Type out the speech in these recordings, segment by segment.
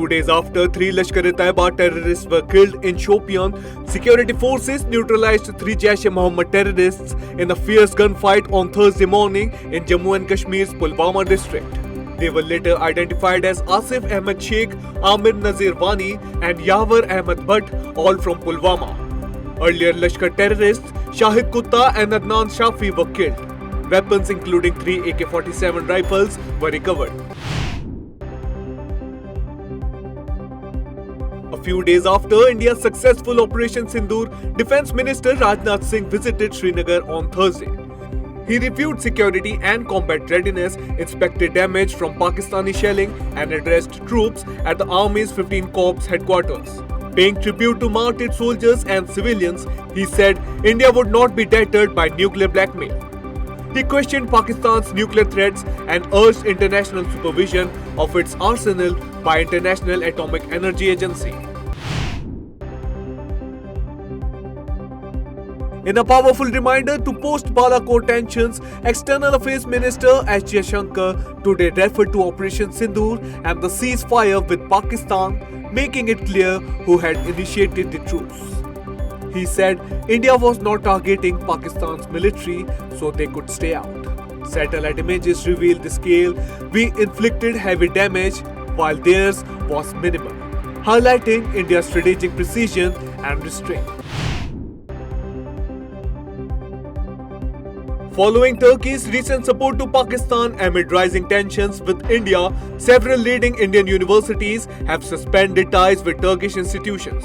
2 days after 3 Lashkar-e-Taiba terrorists were killed in Shopian, security forces neutralized 3 Jaish-e-Mohammed terrorists in a fierce gunfight on Thursday morning in Jammu and Kashmir's Pulwama district. They were later identified as Asif Ahmed Sheikh, Amir Nazir Wani and Yawar Ahmed Bhatt, all from Pulwama. Earlier Lashkar terrorists Shahid Kutta and Adnan Shafi were killed. Weapons including 3 AK-47 rifles were recovered. A few days after India's successful Operation Sindoor, Defence Minister Rajnath Singh visited Srinagar on Thursday. He reviewed security and combat readiness, inspected damage from Pakistani shelling and addressed troops at the Army's 15 Corps headquarters. Paying tribute to mounted soldiers and civilians, he said India would not be deterred by nuclear blackmail. He questioned Pakistan's nuclear threats and urged international supervision of its arsenal by International Atomic Energy Agency. In a powerful reminder to post-Balakot tensions, External Affairs Minister S. Jaishankar today referred to Operation Sindoor and the ceasefire with Pakistan, making it clear who had initiated the truce. He said India was not targeting Pakistan's military so they could stay out. Satellite images revealed the scale. We inflicted heavy damage while theirs was minimal, highlighting India's strategic precision and restraint. Following Turkey's recent support to Pakistan amid rising tensions with India, several leading Indian universities have suspended ties with Turkish institutions.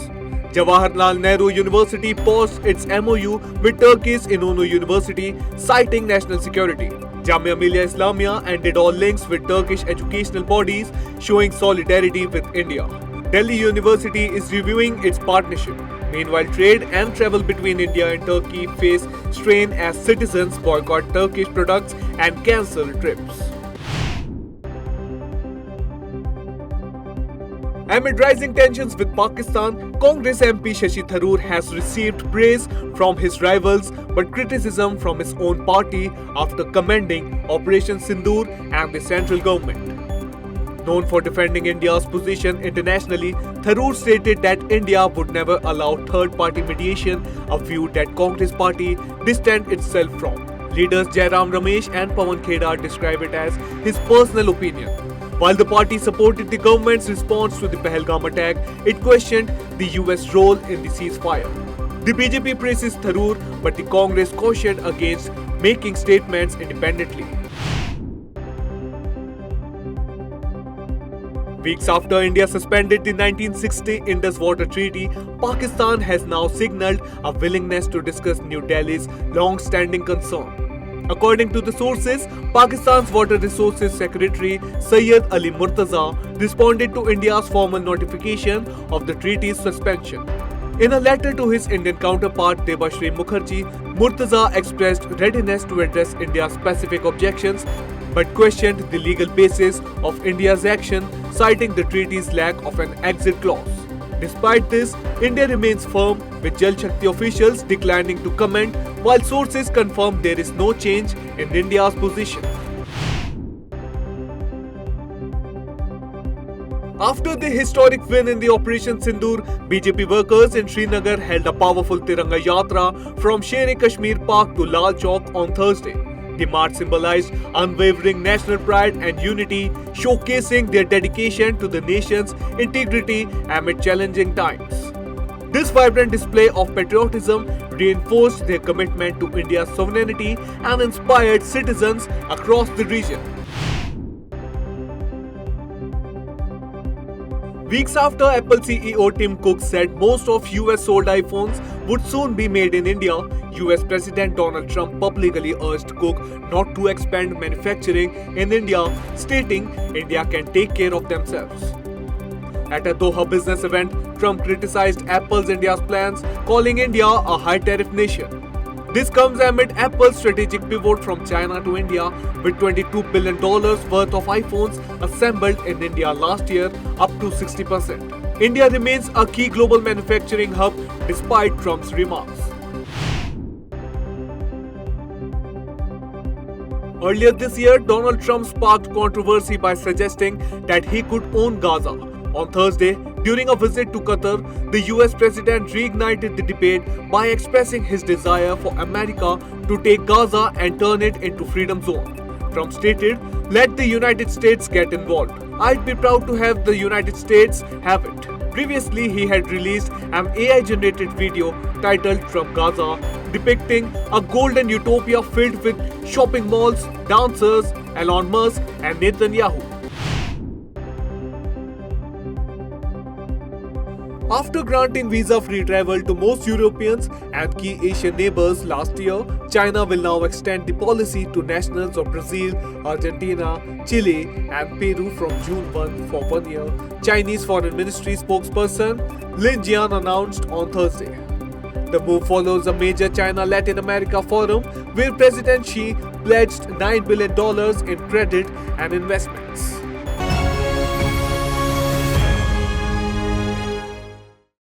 Jawaharlal Nehru University paused its MOU with Turkey's İnönü University, citing national security. Jamia Millia Islamia ended all links with Turkish educational bodies, showing solidarity with India. Delhi University is reviewing its partnership. Meanwhile, trade and travel between India and Turkey face strain as citizens boycott Turkish products and cancel trips. Amid rising tensions with Pakistan, Congress MP Shashi Tharoor has received praise from his rivals but criticism from his own party after commending Operation Sindoor and the central government. Known for defending India's position internationally, Tharoor stated that India would never allow third-party mediation, a view that Congress party distanced itself from. Leaders Jairam Ramesh and Pawan Kheda describe it as his personal opinion. While the party supported the government's response to the Pahalgam attack, it questioned the US role in the ceasefire. The BJP praises Tharoor, but the Congress cautioned against making statements independently. Weeks after India suspended the 1960 Indus Water Treaty, Pakistan has now signaled a willingness to discuss New Delhi's long-standing concern. According to the sources, Pakistan's Water Resources Secretary Syed Ali Murtaza responded to India's formal notification of the treaty's suspension. In a letter to his Indian counterpart Debashri Mukherjee, Murtaza expressed readiness to address India's specific objections but questioned the legal basis of India's action, citing the treaty's lack of an exit clause. Despite this, India remains firm, with Jal Shakti officials declining to comment, while sources confirm there is no change in India's position. After the historic win in the Operation Sindoor, BJP workers in Srinagar held a powerful Tiranga Yatra from Sher-e-Kashmir Park to Lal Chowk on Thursday. The march symbolized unwavering national pride and unity, showcasing their dedication to the nation's integrity amid challenging times. This vibrant display of patriotism reinforced their commitment to India's sovereignty and inspired citizens across the region. Weeks after Apple CEO Tim Cook said most of US-sold iPhones would soon be made in India, US President Donald Trump publicly urged Cook not to expand manufacturing in India, stating India can take care of themselves. At a Doha business event, Trump criticized Apple's India's plans, calling India a high-tariff nation. This comes amid Apple's strategic pivot from China to India, with $22 billion worth of iPhones assembled in India last year, up to 60%. India remains a key global manufacturing hub despite Trump's remarks. Earlier this year, Donald Trump sparked controversy by suggesting that he could own Gaza, On Thursday, during a visit to Qatar, the US president reignited the debate by expressing his desire for America to take Gaza and turn it into freedom zone. Trump stated, "Let the United States get involved. I'd be proud to have the United States have it." Previously, he had released an AI-generated video titled "From Gaza," depicting a golden utopia filled with shopping malls, dancers, Elon Musk, and Netanyahu. After granting visa-free travel to most Europeans and key Asian neighbors last year, China will now extend the policy to nationals of Brazil, Argentina, Chile, and Peru from June 1 for 1 year, Chinese Foreign Ministry spokesperson Lin Jian announced on Thursday. The move follows a major China-Latin America forum where President Xi pledged $9 billion in credit and investments.